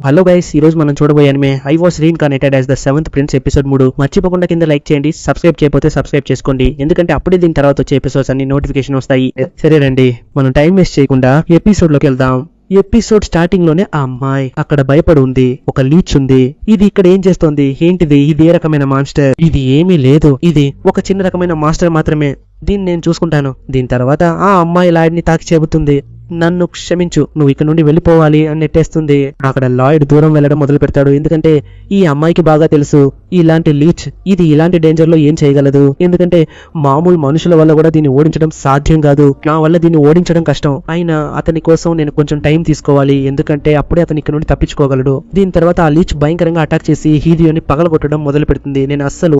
Hello guys, ఈ రోజు మనం చూడబోయే anime I was reincarnated as the 7th prince episode 3. మర్చిపోకుండా కింద లైక్ చేయండి, సబ్స్క్రైబ్ చేయకపోతే సబ్స్క్రైబ్ చేసుకోండి, ఎందుకంటే అప్పుడే దీని తర్వాత వచ్చే ఎపిసోడ్స్ అన్ని నోటిఫికేషన్ వస్తాయి. సరే రండి, మనం టైం వేస్ట్ చేయకుండా ఎపిసోడ్ లోకి వెళ్దాం. ఎపిసోడ్ స్టార్టింగ్ లోనే ఆ అమ్మాయి అక్కడ భయపడి ఉంది. ఒక లీచ్ ఉంది. ఇది ఇక్కడ ఏం చేస్తోంది? ఏంటిది? ఇది ఏ రకమైన మాన్స్టర్? ఇది ఏమీ లేదు, ఇది ఒక చిన్న రకమైన మాస్టర్ మాత్రమే. దీన్ని నేను చూసుకుంటాను. దీని తర్వాత ఆ అమ్మాయి లాయిడ్ ని తాకి చెబుతుంది, నన్ను క్షమించు, నువ్వు ఇక్కడ నుండి వెళ్ళిపోవాలి అని నెట్టేస్తుంది. అక్కడ లాయిడ్ దూరం వెళ్ళడం మొదలు పెడతాడు. ఎందుకంటే ఈ అమ్మాయికి బాగా తెలుసు ఇలాంటి లీచ్ ఇది ఇలాంటి డేంజర్ లో ఏం చేయగలదు. ఎందుకంటే మామూలు మనుషుల వల్ల కూడా దీన్ని ఓడించడం సాధ్యం కాదు. నా వల్ల దీన్ని ఓడించడం కష్టం. అయినా అతని కోసం నేను కొంచెం టైం తీసుకోవాలి, ఎందుకంటే అప్పుడే అతను ఇక్కడ నుండి తప్పించుకోగలడు. దీని తర్వాత ఆ లీచ్ భయంకరంగా అటాక్ చేసి హీరియోని పగలగొట్టడం మొదలు పెడుతుంది. నేను అస్సలు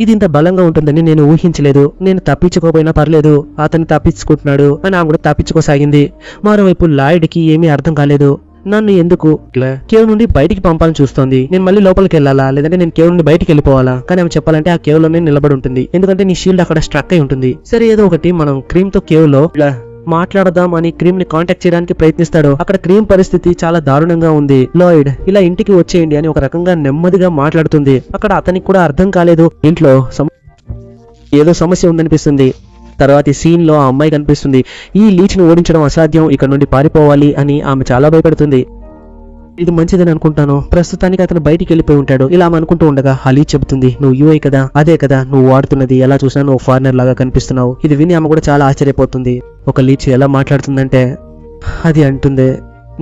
ఇది ఇంత బలంగా ఉంటుందని నేను ఊహించలేదు. నేను తప్పించుకోపోయినా పర్లేదు, అతను తప్పించుకుంటున్నాడు అని ఆమె కూడా తప్పించుకోసాగింది. మరోవైపు లాయిడ్ కి ఏమీ అర్థం కాలేదు. నన్ను ఎందుకు కేవ్ నుండి బయటికి పంపాలని చూస్తోంది. నేను మళ్ళీ లోపలికి వెళ్ళాలా, లేదంటే నేను కేవ్ నుండి బయటికి వెళ్ళిపోవాలా? కానీ ఆమె చెప్పాలంటే ఆ కేవ్ లోనే నిలబడి ఉంటుంది, ఎందుకంటే నీ షీల్డ్ అక్కడ స్ట్రక్ అయి ఉంటుంది. సరే, ఏదో ఒకటి, మనం క్రీమ్ తో కేవ్ లో మాట్లాడదాం అని క్రీమ్ ని కాంటాక్ట్ చేయడానికి ప్రయత్నిస్తాడు. అక్కడ క్రీమ్ పరిస్థితి చాలా దారుణంగా ఉంది. లాయిడ్ ఇలా ఇంటికి వచ్చేయండి అని ఒక రకంగా నెమ్మదిగా మాట్లాడుతుంది. అక్కడ అతనికి కూడా అర్థం కాలేదు, ఇంట్లో ఏదో సమస్య ఉందనిపిస్తుంది. తర్వాత ఈ సీన్ లో ఆ అమ్మాయి కనిపిస్తుంది. ఈ లీచ్ ని ఓడించడం అసాధ్యం, ఇక్కడ నుండి పారిపోవాలి అని ఆమె చాలా భయపడుతుంది. ఇది మంచిదని అనుకుంటాను. ప్రస్తుతానికి అతను బయటికి వెళ్ళిపోయి ఉంటాడు. ఇలా అనుకుంటూ ఉండగా హలీ చెబుతుంది, నువ్వు యూఐ కదా, అదే కదా నువ్వు వాడుతున్నది, ఎలా చూసినా నువ్వు ఫారినర్ లాగా కనిపిస్తున్నావు. ఇది విని ఆమె కూడా చాలా ఆశ్చర్యపోతుంది. ఒక లీచ్ ఎలా మాట్లాడుతుందంటే అది అంటుంది,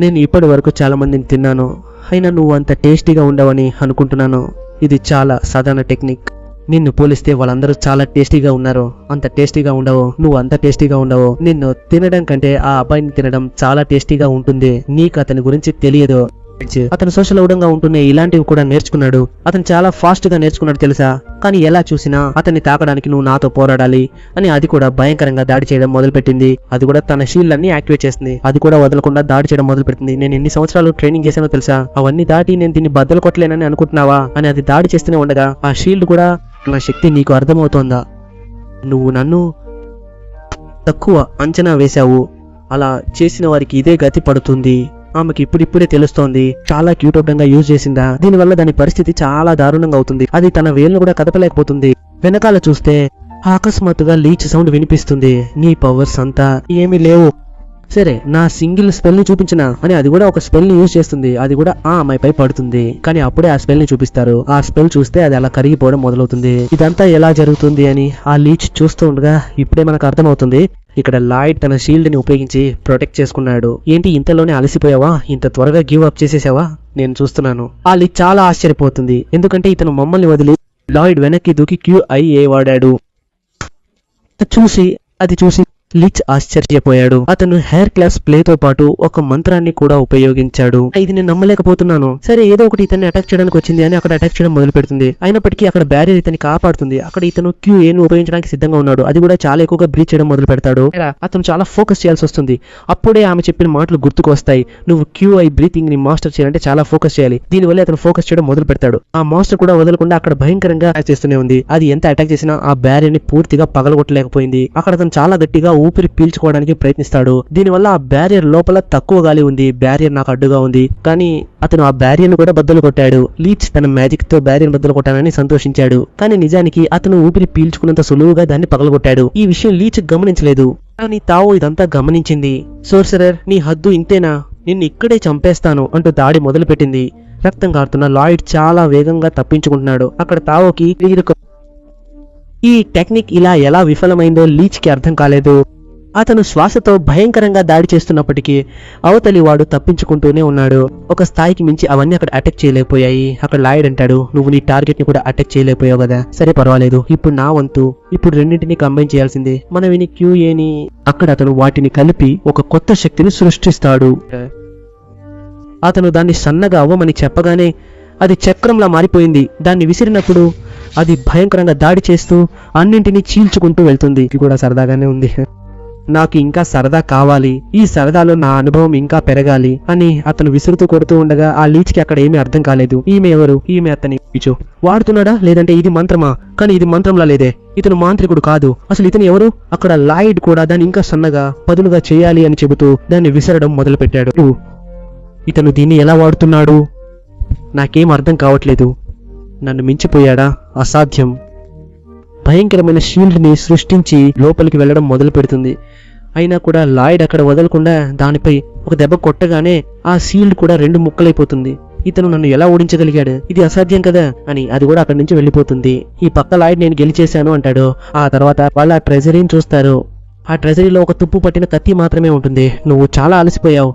నేను ఇప్పటి వరకు చాలా మందిని తిన్నాను, అయినా నువ్వు అంత టేస్టీగా ఉండవని అనుకుంటున్నాను. ఇది చాలా సాధారణ టెక్నిక్. నిన్ను పోలిస్తే వాళ్ళందరూ చాలా టేస్టీగా ఉన్నారు, అంత టేస్టీగా ఉండవు. నువ్వు అంత టేస్టీగా ఉండవు. నిన్ను తినడం కంటే ఆ అబ్బాయిని తినడం చాలా టేస్టీగా ఉంటుంది. నీకు అతని గురించి తెలియదు. అతను సోషల్ అవుడంగా ఉంటూనే ఇలాంటివి కూడా నేర్చుకున్నాడు. అతను చాలా ఫాస్ట్ గా నేర్చుకున్నాడు తెలుసా. కానీ ఎలా చూసినా అతన్ని తాకడానికి నువ్వు నాతో పోరాడాలి అని అది కూడా భయంకరంగా దాడి చేయడం మొదలుపెట్టింది. అది కూడా తన షీల్డ్ అన్ని యాక్టివేట్ చేస్తుంది. అది కూడా వదలకుండా దాడి చేయడం మొదలు పెట్టింది. నేను ఎన్ని సంవత్సరాలు ట్రైనింగ్ చేశానో తెలుసా, అవన్నీ దాటి నేను దీన్ని బద్దలు కొట్టలేనని అనుకుంటున్నావా అని అది దాడి చేస్తూనే ఉండగా ఆ షీల్డ్ కూడా నా శక్తి నీకు అర్థమవుతోందా? నువ్వు నన్ను తక్కువ అంచనా వేశావు. అలా చేసిన వారికి ఇదే గతి పడుతుంది. ఆమెకి ఇప్పుడిప్పుడే తెలుస్తోంది, చాలా క్యూటోపంగా యూజ్ చేసిందా, దీనివల్ల దాని పరిస్థితి చాలా దారుణంగా అవుతుంది. అది తన వేలును కూడా కదపలేకపోతుంది. వెనకాల చూస్తే అకస్మాత్తుగా లీచ్ సౌండ్ వినిపిస్తుంది. నీ పవర్స్ అంతా ఏమీ లేవు. సరే, నా సింగిల్ స్పెల్ ని చూపించిన అని అది కూడా ఒక స్పెల్ ని యూజ్ చేస్తుంది. అది కూడా ఆ అమ్మాయిపై పడుతుంది. కానీ అప్పుడే ఆ స్పెల్ ని చూపిస్తారు. ఆ స్పెల్ చూస్తే అది అలా కరిగిపోవడం మొదలవుతుంది. ఇదంతా ఎలా జరుగుతుంది అని ఆ లీచ్ చూస్తూ ఉండగా ఇప్పుడే మనకు అర్థమవుతుంది. ఇక్కడ లాయిడ్ తన షీల్డ్ ని ఉపయోగించి ప్రొటెక్ట్ చేసుకున్నాడు. ఏంటి ఇంతలోనే అలసిపోయావా? ఇంత త్వరగా గివ్ అప్ చేసేసావా? నేను చూస్తున్నాను. ఆ లీచ్ చాలా ఆశ్చర్యపోతుంది, ఎందుకంటే ఇతను మమ్మల్ని వదిలి లాయిడ్ వెనక్కి దూకి QIA వాడాడు. అది చూసి లీచ్ ఆశ్చర్యపోయాడు. అతను హెయిర్ క్లాస్ ప్లే తో పాటు ఒక మంత్రాన్ని కూడా ఉపయోగించాడు. ఇది నేను నమ్మలేకపోతున్నాను. సరే, ఏదో ఒకటి ఇతన్ని అటాక్ చేయడానికి వచ్చింది అని అక్కడ అటాక్ చేయడం మొదలు పెడుతుంది. అయినప్పటికీ అక్కడ బ్యారియర్ ఇతన్ని కాపాడుతుంది. అక్కడ ఇతను QA ను ఉపయోగించడానికి సిద్ధంగా ఉన్నాడు. అది కూడా చాలా ఎక్కువగా బ్రీచ్ చేయడం మొదలు పెడతాడు. అతను చాలా ఫోకస్ చేయాల్సి వస్తుంది. అప్పుడే ఆమె చెప్పిన మాటలు గుర్తుకు వస్తాయి. నువ్వు QI బ్రీతింగ్ ని మాస్టర్ చేయాలంటే చాలా ఫోకస్ చేయాలి. దీనివల్ల అతను ఫోకస్ చేయడం మొదలు పెడతాడు. ఆ మాస్టర్ కూడా వదలకుండా అక్కడ భయంకరంగా అటాక్ చేస్తూనే ఉంది. అది ఎంత అటాక్ చేసినా ఆ బ్యారియర్ ని పూర్తిగా పగలగొట్టలేకపోయింది. అక్కడ అతను చాలా గట్టిగా ఊపిరి పీల్చుకోవడానికి ప్రయత్నిస్తాడు. దీనివల్ల ఆ బ్యారియర్ లోపల తక్కువ గాలి ఉంది. బ్యారియర్ నాకు అడ్డుగా ఉంది. కానీ అతను ఆ బ్యారియర్ ను కూడా బద్దలు కొట్టాడు. లీచ్ తన మ్యాజిక్ తో బ్యారియర్ బద్దలు కొట్టానని సంతోషించాడు. కానీ నిజానికి అతను ఊపిరి పీల్చుకున్నంత సులువుగా దాన్ని పగలగొట్టాడు. ఈ విషయం లీచ్ గమనించలేదు. కానీ తావో ఇదంతా గమనించింది. సోర్సరర్, నీ హద్దు ఇంతేనా? నిన్ను ఇక్కడే చంపేస్తాను అంటూ దాడి మొదలు పెట్టింది. రక్తం కారుతున్న లాయిడ్ చాలా వేగంగా తప్పించుకుంటున్నాడు. అక్కడ తావోకి ఈ టెక్నిక్ ఇలా ఎలా విఫలమైందో లీచ్ కి అర్థం కాలేదు. అతను శ్వాసతో భయంకరంగా దాడి చేస్తున్నప్పటికీ అవతలి వాడు తప్పించుకుంటూనే ఉన్నాడు. ఒక స్థాయికి మించి అవన్నీ అక్కడ అటాక్ చేయలేకపోయాయి. అక్కడ లాయిడ్ అంటాడు, నువ్వు నీ టార్గెట్ ని కూడా అటాక్ చేయలేకపోయావు కదా, సరే పర్వాలేదు, ఇప్పుడు నా వంతు. ఇప్పుడు రెండింటిని కంబైన్ చేయాల్సిందే. మనం విని QA ని అక్కడ అతను వాటిని కలిపి ఒక కొత్త శక్తిని సృష్టిస్తాడు. అతను దాన్ని సన్నగా అవ్వమని చెప్పగానే అది చక్రంలా మారిపోయింది. దాన్ని విసిరినప్పుడు అది భయంకరంగా దాడి చేస్తూ అన్నింటినీ చీల్చుకుంటూ వెళ్తుంది. ఇది కూడా సరదాగానే ఉంది. నాకు ఇంకా సరదా కావాలి, ఈ సరదాలో నా అనుభవం ఇంకా పెరగాలి అని అతను విసురుతూ కొడుతూ ఉండగా ఆ లీచ్ కి అక్కడ ఏమీ అర్థం కాలేదు. ఈమె ఎవరు? ఈమె అతని పిచు వాడుతున్నాడా, లేదంటే ఇది మంత్రమా? కానీ ఇది మంత్రంలా లేదే, ఇతను మాంత్రికుడు కాదు. అసలు ఇతను ఎవరు? అక్కడ లాయిడ్ కూడా దాన్ని ఇంకా సన్నగా పదునుగా చేయాలి అని చెబుతూ దాన్ని విసరడం మొదలు పెట్టాడు. ఇతను దీన్ని ఎలా వాడుతున్నాడు? నాకేం అర్థం కావట్లేదు. నన్ను మించిపోయాడా? అసాధ్యం. భయంకరమైన షీల్డ్ని సృష్టించి లోపలికి వెళ్ళడం మొదలు పెడుతుంది. అయినా కూడా లాయిడ్ అక్కడ వదలకుండా దానిపై ఒక దెబ్బ కొట్టగానే ఆ షీల్డ్ కూడా 2 ముక్కలైపోతుంది. ఇతను నన్ను ఎలా ఓడించగలిగాడు? ఇది అసాధ్యం కదా అని అది కూడా అక్కడి నుంచి వెళ్ళిపోతుంది. ఈ పక్క లాయిడ్ నేను గెలిచేశాను అంటాడు. ఆ తర్వాత వాళ్ళ ఆ ట్రెజరీని చూస్తారు. ఆ ట్రెజరీలో ఒక తుప్పు పట్టిన కత్తి మాత్రమే ఉంటుంది. నువ్వు చాలా అలసిపోయావు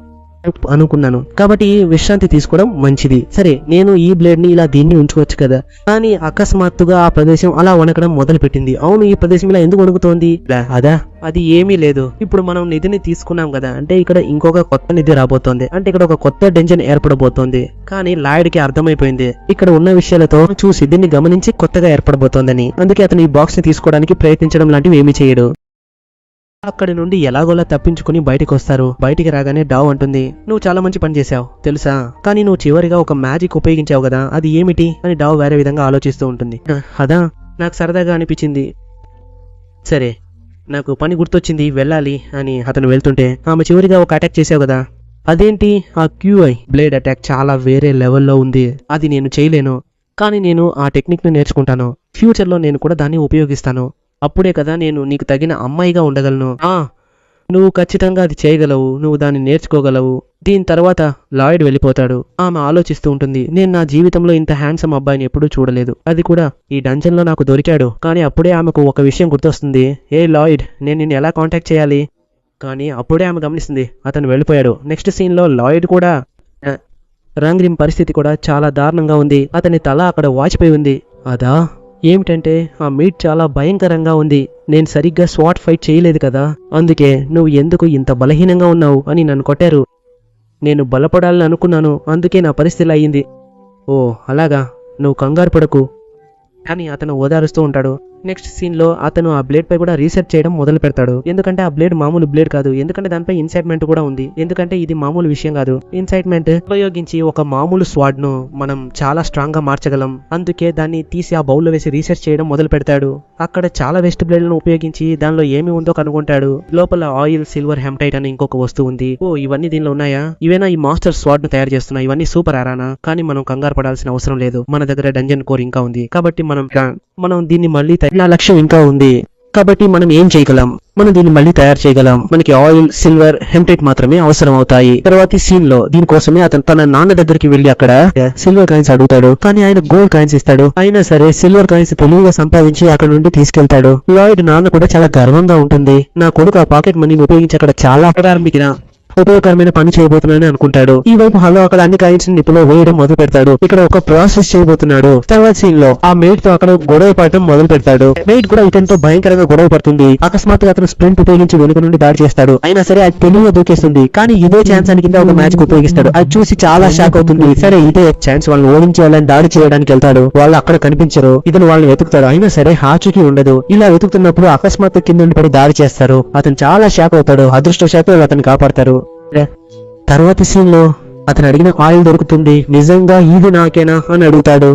అనుకున్నాను, కాబట్టి విశ్రాంతి తీసుకోవడం మంచిది. సరే, నేను ఈ బ్లేడ్ ని ఇలా దీన్ని ఉంచుకోవచ్చు కదా. కానీ అకస్మాత్తుగా ఆ ప్రదేశం అలా వణకడం మొదలు పెట్టింది. అవును, ఈ ప్రదేశం ఇలా ఎందుకు వణుకుతోంది? అదా, అది ఏమీ లేదు. ఇప్పుడు మనం నిధిని తీసుకున్నాం కదా, అంటే ఇక్కడ ఇంకొక కొత్త నిధి రాబోతోంది, అంటే ఇక్కడ ఒక కొత్త డెంజన్ ఏర్పడబోతోంది. కానీ లాయిడ్ కి అర్థమైపోయింది ఇక్కడ ఉన్న విషయాలతో చూసి దీన్ని గమనించి కొత్తగా ఏర్పడబోతోందని. అందుకే అతను ఈ బాక్స్ ని తీసుకోవడానికి ప్రయత్నించడం లాంటివి ఏమీ చేయడు. అక్కడి నుండి ఎలాగోలా తప్పించుకుని బయటికి వస్తారు. బయటికి రాగానే డావ్ అంటుంది, నువ్వు చాలా మంచి పని చేశావు తెలుసా, కానీ నువ్వు చివరిగా ఒక మ్యాజిక్ ఉపయోగించావు కదా, అది ఏమిటి అని డావ్ వేరే విధంగా ఆలోచిస్తూ ఉంటుంది. అదా, నాకు సరదాగా అనిపించింది. సరే, నాకు పని గుర్తొచ్చింది, వెళ్ళాలి అని అతను వెళ్తుంటే ఆమె చివరిగా ఒక అటాక్ చేసావు కదా, అదేంటి? ఆ QI బ్లేడ్ అటాక్ చాలా వేరే లెవెల్లో ఉంది. అది నేను చేయలేను, కానీ నేను ఆ టెక్నిక్ ని నేర్చుకుంటాను. ఫ్యూచర్లో నేను కూడా దాన్ని ఉపయోగిస్తాను. అప్పుడే కదా నేను నీకు తగిన అమ్మాయిగా ఉండగలను. నువ్వు ఖచ్చితంగా అది చేయగలవు, నువ్వు దాన్ని నేర్చుకోగలవు. దీని తర్వాత లాయిడ్ వెళ్ళిపోతాడు. ఆమె ఆలోచిస్తూ ఉంటుంది, నేను నా జీవితంలో ఇంత హ్యాండ్సమ్ అబ్బాయిని ఎప్పుడూ చూడలేదు, అది కూడా ఈ డంజన్ లో నాకు దొరికాడు. కానీ అప్పుడే ఆమెకు ఒక విషయం గుర్తొస్తుంది, ఏ లాయిడ్, నేను నిన్ను ఎలా కాంటాక్ట్ చేయాలి? కానీ అప్పుడే ఆమె గమనిస్తుంది అతను వెళ్ళిపోయాడు. నెక్స్ట్ సీన్ లో లాయిడ్ కూడా రంగ్రిమ్ పరిస్థితి కూడా చాలా దారుణంగా ఉంది. అతని తల అక్కడ వాచిపోయి ఉంది. అదా, ఏమిటంటే ఆ మీట్ చాలా భయంకరంగా ఉంది. నేను సరిగ్గా స్వాట్ ఫైట్ చేయలేదు కదా, అందుకే నువ్వు ఎందుకు ఇంత బలహీనంగా ఉన్నావు అని నన్ను కొట్టారు. నేను బలపడాలని అనుకున్నాను, అందుకే నా పరిస్థితి అయ్యింది. ఓ అలాగా, నువ్వు కంగారు పడకు అని అతను ఓదారుస్తూ ఉంటాడు. నెక్స్ట్ సీన్ లో అతను ఆ బ్లేడ్ పై కూడా రీసెర్చ్ చేయడం మొదలు పెడతాడు. ఎందుకంటే ఆ బ్లేడ్ మామూలు బ్లేడ్ కాదు, ఎందుకంటే దానిపై ఇన్సైట్మెంట్ కూడా ఉంది. ఎందుకంటే ఇది మామూలు విషయం కాదు. ఇన్సైట్మెంట్ ఉపయోగించి ఒక మామూలు స్వాడ్ ను మనం చాలా స్ట్రాంగ్ గా మార్చగలం. అందుకే దాన్ని తీసి ఆ బౌల్లో వేసి రీసెర్చ్ చేయడం మొదలు పెడతాడు. అక్కడ చాలా వెస్ట్ బ్లేడ్లను ఉపయోగించి దానిలో ఏమి ఉందో కనుగొంటాడు. లోపల ఆయిల్, సిల్వర్, హెమ్టైట్ అని ఇంకొక వస్తువు ఉంది. ఓ, ఇవన్నీ దీనిలో ఉన్నాయా? ఇవేనా ఈ మాస్టర్ స్వాడ్ ను తయారు చేస్తున్నా? ఇవన్నీ సూపర్ ఆరానా? కానీ మనం కంగారు పడాల్సిన అవసరం లేదు, మన దగ్గర డంజన్ కోర్ ఇంకా ఉంది. కాబట్టి మనం దీన్ని మళ్ళీ నా లక్ష్యం ఇంకా ఉంది, కాబట్టి మనం ఏం చేయగలం? మనం దీన్ని మళ్ళీ తయారు చేయగలం. మనకి ఆయిల్, సిల్వర్, హెమ్టైట్ మాత్రమే అవసరం అవుతాయి. తర్వాత సీన్ లో దీనికోసమే అతను తన నాన్న దగ్గరికి వెళ్లి అక్కడ సిల్వర్ కాయిన్స్ అడుగుతాడు, కానీ ఆయన గోల్డ్ కాయిన్స్ ఇస్తాడు. అయినా సరే సిల్వర్ కాయిన్స్ తెలివిగా సంపాదించి అక్కడ నుండి తీసుకెళ్తాడు. లాయిడ్ నాన్న కూడా చాలా గర్వంగా ఉంటుంది, నా కొడుకు ఆ పాకెట్ మనీని ఉపయోగించి అక్కడ చాలా ప్రారంభించిన ఉపయోగకరమైన పని చేయబోతున్నానని అనుకుంటాడు. ఈ వైపు హలో అక్కడ అన్ని కాయిన్స్ నిప్పులో వేయడం మొదలు పెడతాడు. ఇక్కడ ఒక ప్రాసెస్ చేయబోతున్నాడు. తర్వాత సీన్ లో ఆ మేట్ తో అక్కడ గొడవ పడటం మొదలు పెడతాడు. మేట్ కూడా ఇతనితో భయంకరంగా గొడవ పడుతుంది. అకస్మాత్తుగా అతను స్ప్రింట్ ఉపయోగించి వెనుక నుండి దాడి చేస్తాడు. అయినా సరే అది తెలివిగా దూకేస్తుంది. కానీ ఇదే ఛాన్స్ అని కింద ఒక మ్యాచ్ ఉపయోగిస్తాడు. అది చూసి చాలా షాక్ అవుతుంది. సరే ఇదే ఛాన్స్, వాళ్ళని ఓడించాలని దాడి చేయడానికి వెళ్తాడు. వాళ్ళు అక్కడ కనిపించరు. ఇతను వాళ్ళని వెతుకుతాడు. అయినా సరే హాచుకి ఉండదు. ఇలా వెతుకుతున్నప్పుడు అకస్మాత్తు కింద నుండి పడి దాడి చేస్తారు. అతను చాలా షాక్ అవుతాడు. అదృష్టవశాత్తు అతను కాపాడతారు. తర్వాత సీన్ లో అతను అడిగిన ఆయిల్ దొరుకుతుంది. నిజంగా ఇది నాకేనా అని అడుగుతాడు.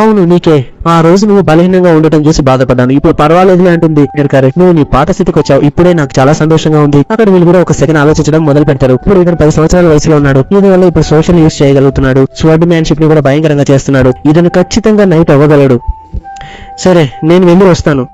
అవును నీకే, ఆ రోజు నువ్వు బలహీనంగా ఉండటం చూసి బాధపడ్డాను, ఇప్పుడు పర్వాలేదులే అంటుంది. కరెక్ట్, నువ్వు నీ పాత స్థితికి వచ్చావు, ఇప్పుడే నాకు చాలా సంతోషంగా ఉంది. అక్కడ వీళ్ళు కూడా ఒక సెకండ్ ఆలోచించడం మొదలు పెడతారు. ఇప్పుడు ఇతను 10 సంవత్సరాల వయసులో ఉన్నాడు. దీనివల్ల ఇప్పుడు సోషల్ యూజ్ చేయగలుగుతున్నాడు. స్వర్డ్ మ్యాన్షిప్ ని కూడా భయంకరంగా చేస్తున్నాడు. ఇతను ఖచ్చితంగా నైట్ అవ్వగలడు. సరే నేను వెళ్ళి వస్తాను,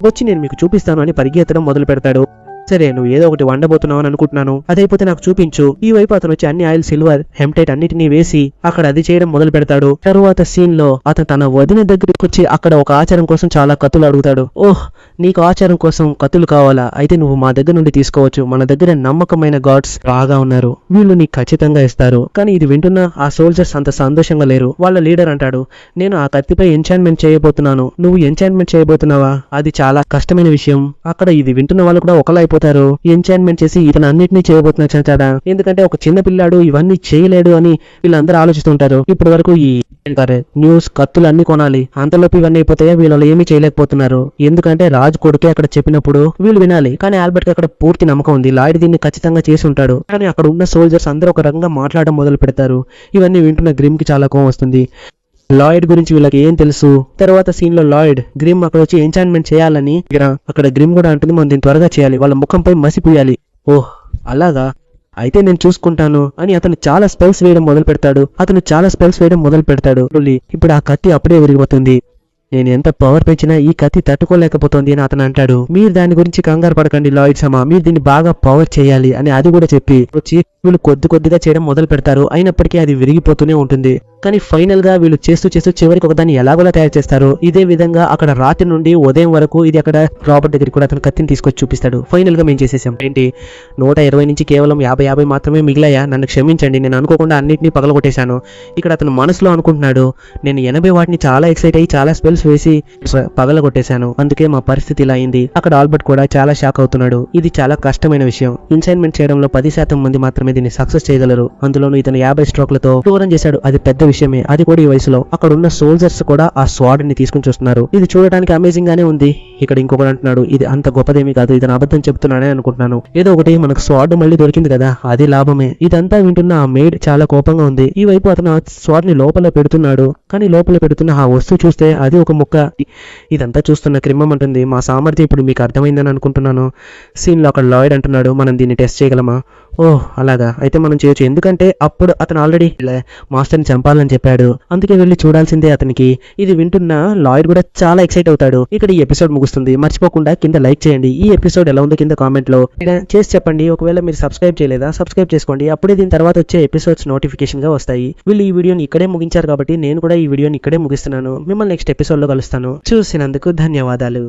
వచ్చి నేను మీకు చూపిస్తాను అని పరిగెత్తడం మొదలు పెడతాడు. సరే, నువ్వు ఏదో ఒకటి వండబోతున్నావు అని అనుకుంటున్నాను, అదైపోతే నాకు చూపించు. ఈ వైపు అతను వచ్చి అన్ని ఆయిల్, సిల్వర్, హెమ్టైట్ అన్నిటినీ వేసి అక్కడ అది చేయడం మొదలు పెడతాడు. తరువాత సీన్ లో అతను తన వదిన దగ్గరికి వచ్చి అక్కడ ఒక ఆచారం కోసం చాలా కత్తులు అడుగుతాడు. ఓహ్, నీకు ఆచారం కోసం కత్తులు కావాలా? అయితే నువ్వు మా దగ్గర నుండి తీసుకోవచ్చు. మన దగ్గర నమ్మకమైన గాడ్స్ బాగా ఉన్నారు, వీళ్ళు నీకు ఖచ్చితంగా ఇస్తారు. కానీ ఇది వింటున్న ఆ సోల్జర్స్ అంత సంతోషంగా లేరు. వాళ్ళ లీడర్ అంటాడు, నేను ఆ కత్తిపై ఎంచాన్మెంట్ చేయబోతున్నాను, నువ్వు ఎంచాన్మెంట్ చేయబోతున్నావా? అది చాలా కష్టమైన విషయం. అక్కడ ఇది వింటున్న వాళ్ళు కూడా ఒకలా అయిపోతారు. ఎంచాన్మెంట్ చేసి ఇతను అన్నిటినీ చేయబోతున్నా చాడా, ఎందుకంటే ఒక చిన్న పిల్లాడు ఇవన్నీ చేయలేడు అని వీళ్ళందరూ ఆలోచిస్తుంటారు. ఇప్పటి వరకు ఈ న్యూస్ కత్తులు అన్ని కొనాలి, అంతలోపు ఇవన్నీ అయిపోతాయా? వీళ్ళు ఏమీ చేయలేకపోతున్నారు. ఎందుకంటే రాజు కొడుకే అక్కడ చెప్పినప్పుడు వీళ్ళు వినాలి. కానీ ఆల్బర్ట్ కి అక్కడ పూర్తి నమ్మకం ఉంది, లాయిడ్ దీన్ని ఖచ్చితంగా చేసి ఉంటాడు. కానీ అక్కడ ఉన్న సోల్జర్స్ అందరూ ఒక రకంగా మాట్లాడడం మొదలు పెడతారు. ఇవన్నీ వింటున్న గ్రిమ్ కి చాలా కోపం వస్తుంది. లాయిడ్ గురించి వీళ్ళకి ఏం తెలుసు? తర్వాత సీన్ లో లాయిడ్ గ్రిమ్ అక్కడ వచ్చి ఎంచాన్మెంట్ చేయాలని అక్కడ గ్రిమ్ కూడా అంటుంది, మనం దీన్ని త్వరగా చేయాలి, వాళ్ళ ముఖంపై మసిపోయాలి. ఓహ్ అలాగా, అయితే నేను చూసుకుంటాను అని అతను చాలా స్పెల్స్ వేయడం మొదలు పెడతాడు. ఇప్పుడు ఆ కత్తి అప్పుడే విరిగిపోతుంది. నేను ఎంత పవర్ పెంచినా ఈ కత్తి తట్టుకోలేకపోతుంది అని అతను అంటాడు. మీరు దాని గురించి కంగారు పడకండి లాయిడ్ సమా, మీరు దీన్ని బాగా పవర్ చేయాలి అని అది కూడా చెప్పి వచ్చి వీళ్ళు కొద్దిగా చేయడం మొదలు పెడతారు. అయినప్పటికీ అది విరిగిపోతూనే ఉంటుంది. కానీ ఫైనల్ గా వీళ్ళు చేస్తూ చివరికి ఒకదాన్ని ఎలాగోలా తయారు చేస్తారు. ఇదే విధంగా అక్కడ రాత్రి నుండి ఉదయం వరకు ఇది అక్కడ రాబర్ట్ దగ్గరికి కూడా అతను కత్తిని తీసుకొచ్చి చూపిస్తాడు. ఫైనల్ గా మేము చేసేసాం. ఏంటి 120 నుంచి కేవలం 50 మాత్రమే మిగిలాయా? నన్ను క్షమించండి, నేను అనుకోకుండా అన్నింటినీ పగలగొట్టేశాను. ఇక్కడ అతను మనసులో అనుకుంటున్నాడు, నేను 80 వాటిని చాలా ఎక్సైట్ అయ్యి చాలా స్పెల్స్ వేసి పగలగొట్టేశాను, అందుకే మా పరిస్థితి ఇలా అయింది. అక్కడ ఆల్బర్ట్ కూడా చాలా షాక్ అవుతున్నాడు. ఇది చాలా కష్టమైన విషయం. ఇన్సైన్మెంట్ చేయడంలో 10% మంది మాత్రమే దీన్ని సక్సెస్ చేయగలరు. అందులోనూ ఇతను 50 స్ట్రోక్లతో దూరం చేశాడు. అది పెద్ద విషయమే, అది కూడా ఈ వయసులో. అక్కడ ఉన్న సోల్జర్స్ కూడా ఆ స్వాడ్ ని తీసుకుని చూస్తున్నారు. ఇది చూడడానికి అమేజింగ్ గానే ఉంది. ఇక్కడ ఇంకొకటి అంటున్నాడు, ఇది అంత గొప్పదేమీ కాదు, ఇతను అబద్ధం చెప్తున్నాడని అనుకుంటున్నాను. ఏదో ఒకటి, మనకు స్వాడ్ మళ్ళీ దొరికింది కదా, అది లాభమే. ఇదంతా వింటున్న ఆ మెయిడ్ చాలా కోపంగా ఉంది. ఈ వైపు అతను ఆ స్వాడ్ ని లోపల పెడుతున్నాడు. కానీ లోపల పెడుతున్న ఆ వస్తువు చూస్తే అది ఒక ముక్క. ఇదంతా చూస్తున్న క్రిమ్మం అంటుంది, మా సామర్థ్యం ఇప్పుడు మీకు అర్థమైందని అనుకుంటున్నాను. సీన్ లో అక్కడ లాయిడ్ అంటున్నాడు, మనం దీన్ని టెస్ట్ చేయగలమా? ఓహ్ అలాగా, అయితే మనం చేయొచ్చు. ఎందుకంటే అప్పుడు అతను ఆల్రెడీ మాస్టర్ని చంపాలని చెప్పాడు, అందుకే వెళ్ళి చూడాల్సిందే అతనికి. ఇది వింటున్న లాయిడ్ కూడా చాలా ఎక్సైట్ అవుతాడు. ఇక్కడ ఈ ఎపిసోడ్ ముగుస్తుంది. మర్చిపోకుండా కింద లైక్ చేయండి. ఈ ఎపిసోడ్ ఎలా ఉందో కింద కామెంట్ లో చేసి చెప్పండి. ఒకవేళ మీరు సబ్స్క్రైబ్ చేయలేదా, సబ్స్క్రైబ్ చేసుకోండి. అప్పుడే దీని తర్వాత వచ్చే ఎపిసోడ్స్ నోటిఫికేషన్ గా వస్తాయి. వీళ్ళు ఈ వీడియోని ఇక్కడే ముగించారు కాబట్టి నేను కూడా ఈ వీడియోని ఇక్కడే ముగిస్తున్నాను. మిమ్మల్ని నెక్స్ట్ ఎపిసోడ్ లో కలుస్తాను. చూసినందుకు ధన్యవాదాలు.